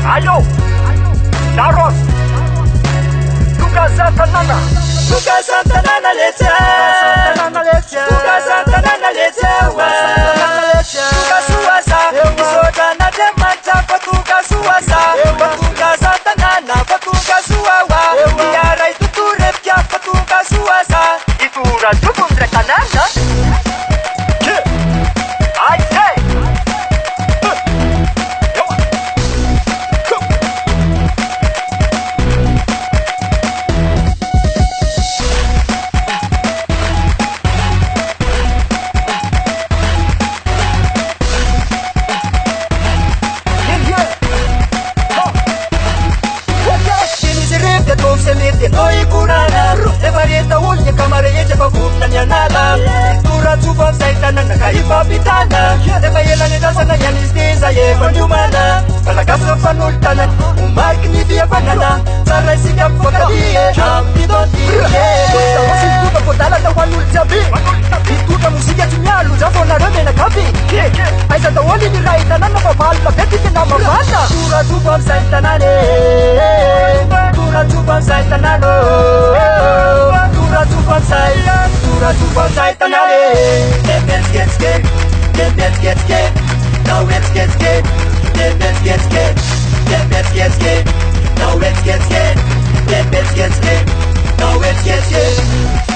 Ayo, Laros, tugasan tanana, tugasan tanana lecha, tugasan tanana lecha, tugasuasa, isoda na demanta, patugasuasa, patugasan tanana, patugasuawa, iarai tuturep kya patugasuasa, itura tupundre tanana. Noi kurana, e varieta ugne camare e pa kupna nyanala. Tura tuba saitana na kaipa pitana. E bayela ne dasana yanisteza ye pandumana. Pala kapsa panultana, umark ni dia banana. Sara sikap fakadie, champi doti. Tuta potala da wanul jabi. Tuta musika tunyalu jafona reme na kapi. Aisa da wali ni raita na na mabala beti na mabala. Tura tuba saitana ne. Tura tuba saitana no. Tura tuba saitana ne. Let's get scared. Let's get scared. Now let's get scared. Let's get scared. Let's get scared. Now let's get scared. Let's get scared. Now let's get scared.